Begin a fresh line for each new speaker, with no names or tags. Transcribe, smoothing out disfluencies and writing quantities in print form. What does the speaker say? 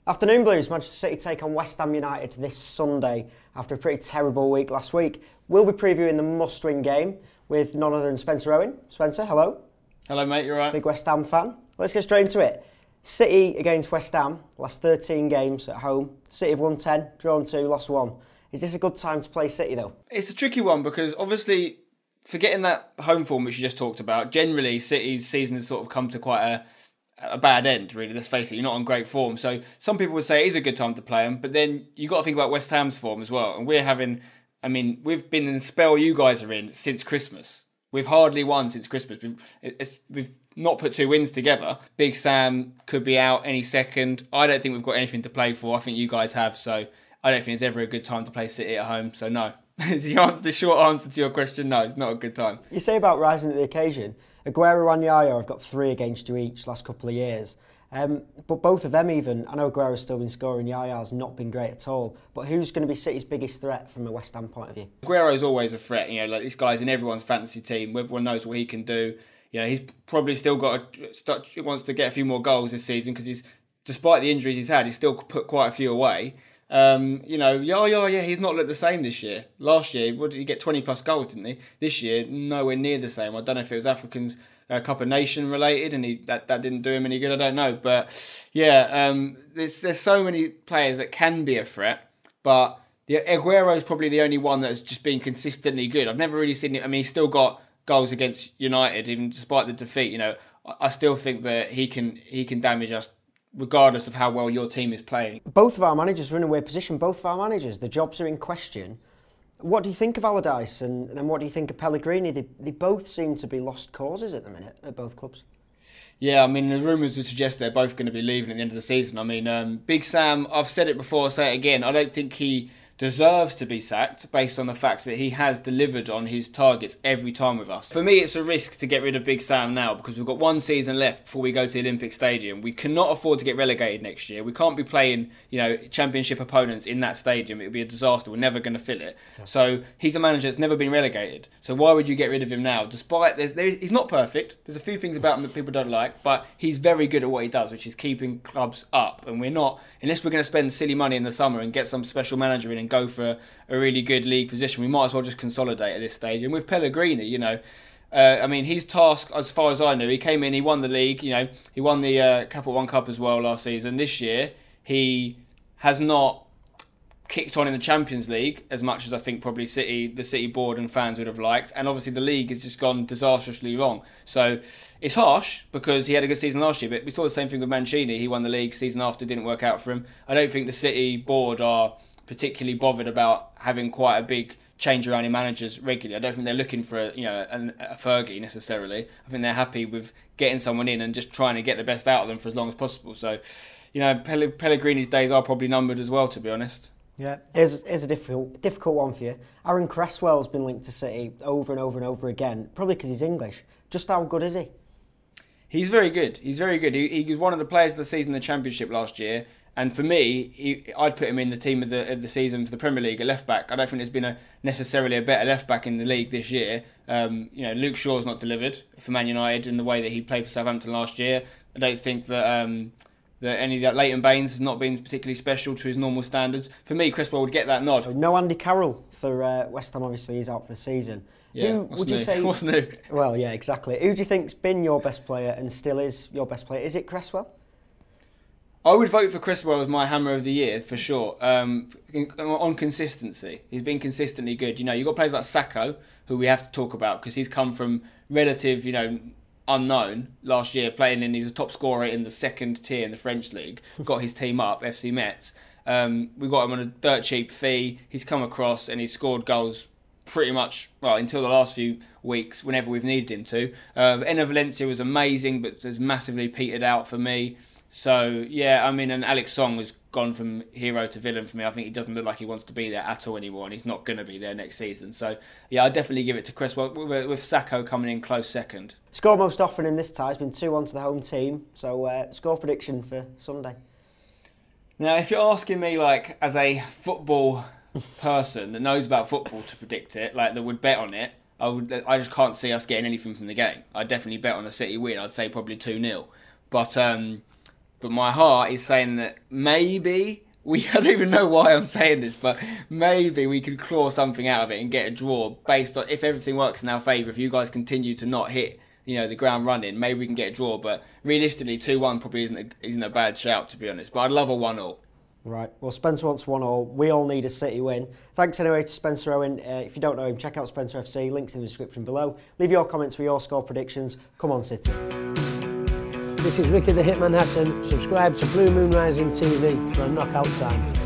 Afternoon Blues, Manchester City take on West Ham United this Sunday after a pretty terrible week last week. We'll be previewing the must-win game with none other than Spencer Owen. Spencer, hello.
Hello mate, you alright?
Big West Ham fan. Let's get straight into it. City against West Ham, last 13 games at home. City have won 10, drawn 2, lost 1. Is this a good time to play City though?
It's a tricky one because obviously, forgetting that home form which you just talked about, generally City's season has sort of come to quite a bad end, really. Let's face it, you're not on great form. So some people would say it is a good time to play them, but then you've got to think about West Ham's form as well. And we've been in the spell you guys are in since Christmas. We've hardly won since Christmas. We've not put 2 wins together. Big Sam could be out any second. I don't think we've got anything to play for. I think you guys have, so I don't think it's ever a good time to play City at home. So no. The short answer to your question, no, it's not a good time.
You say about rising to the occasion. Aguero and Yaya have got 3 against you each last couple of years. But both of them even, I know Aguero's still been scoring, Yaya's not been great at all. But who's going to be City's biggest threat from a West Ham point of view?
Aguero's always a threat. You know, like this guy's in everyone's fantasy team. Everyone knows what he can do. You know, he's probably still wants to get a few more goals this season because despite the injuries he's had, he's still put quite a few away. You know, Yaya, he's not looked the same this year. Last year, what did he get? 20 plus goals, didn't he? This year, nowhere near the same. I don't know if it was Africans Cup of Nation related, and that didn't do him any good. I don't know, but yeah, there's so many players that can be a threat, but Aguero is probably the only one that's just been consistently good. I've never really seen it. I mean, he's still got goals against United, even despite the defeat. You know, I still think that he can damage us, regardless of how well your team is playing.
Both of our managers are in a weird position. Both of our managers, the jobs are in question. What do you think of Allardyce and then what do you think of Pellegrini? They both seem to be lost causes at the minute at both clubs.
Yeah, I mean, the rumours would suggest they're both going to be leaving at the end of the season. I mean, Big Sam, I've said it before, I'll say it again, I don't think he deserves to be sacked based on the fact that he has delivered on his targets every time with us. For me, it's a risk to get rid of Big Sam now because we've got 1 season left before we go to the Olympic Stadium. We cannot afford to get relegated next year. We can't be playing, you know, championship opponents in that stadium. It would be a disaster. We're never going to fill it. Yeah. So he's a manager that's never been relegated. So why would you get rid of him now? Despite he's not perfect. There's a few things about him that people don't like, but he's very good at what he does, which is keeping clubs up. And we're not, unless we're going to spend silly money in the summer and get some special manager in and go for a really good league position, we might as well just consolidate at this stage. And with Pellegrini, you know, I mean, his task, as far as I knew, he came in, he won the league, you know, he won the Capital One Cup as well last season. This year, he has not kicked on in the Champions League as much as I think probably the City board and fans would have liked. And obviously the league has just gone disastrously wrong. So it's harsh because he had a good season last year, but we saw the same thing with Mancini. He won the league, season after didn't work out for him. I don't think the City board are particularly bothered about having quite a big change around in managers regularly. I don't think they're looking for a Fergie necessarily. I think they're happy with getting someone in and just trying to get the best out of them for as long as possible. So, you know, Pellegrini's days are probably numbered as well, to be honest.
Yeah, here's a difficult one for you. Aaron Cresswell's been linked to City over and over and over again, probably because he's English. Just how good is he?
He's very good. He's very good. He was one of the players of the season in the Championship last year. And for me, I'd put him in the team of the season for the Premier League at left back. I don't think there's been necessarily a better left back in the league this year. You know, Luke Shaw's not delivered for Man United in the way that he played for Southampton last year. I don't think that that Leighton Baines has not been particularly special to his normal standards. For me, Cresswell would get that nod.
No Andy Carroll for West Ham. Obviously, he's out for the season.
Yeah, what's new?
Well, yeah, exactly. Who do you think's been your best player and still is your best player? Is it Cresswell?
I would vote for Cresswell as my hammer of the year, for sure. On consistency. He's been consistently good. You know, you've got players like Sacco, who we have to talk about, because he's come from relative, you know, unknown last year, playing he was a top scorer in the 2nd tier in the French league. Got his team up, FC Metz. We got him on a dirt cheap fee. He's come across and he's scored goals pretty much, well, until the last few weeks, whenever we've needed him to. Enner Valencia was amazing, but has massively petered out for me. So, yeah, I mean, and Alex Song has gone from hero to villain for me. I think he doesn't look like he wants to be there at all anymore, and he's not going to be there next season. So, yeah, I'd definitely give it to Cresswell, with Sacco coming in close second.
Score most often in this tie has been 2-1 to the home team. So, score prediction for Sunday?
Now, if you're asking me, like, as a football person that knows about football to predict it, like, that would bet on it, I just can't see us getting anything from the game. I'd definitely bet on a City win. I'd say probably 2-0. But But my heart is saying that maybe I don't even know why I'm saying this, but maybe we can claw something out of it and get a draw based on if everything works in our favour. If you guys continue to not hit, the ground running, maybe we can get a draw. But realistically, 2-1 probably isn't a bad shout, to be honest. But I'd love a 1-1.
Right, well, Spencer wants 1-1. We all need a City win. Thanks anyway to Spencer Owen. If you don't know him, check out Spencer FC. Links in the description below. Leave your comments for your score predictions. Come on, City.
This is Ricky the Hitman Hassan. Subscribe to Blue Moon Rising TV for a knockout time.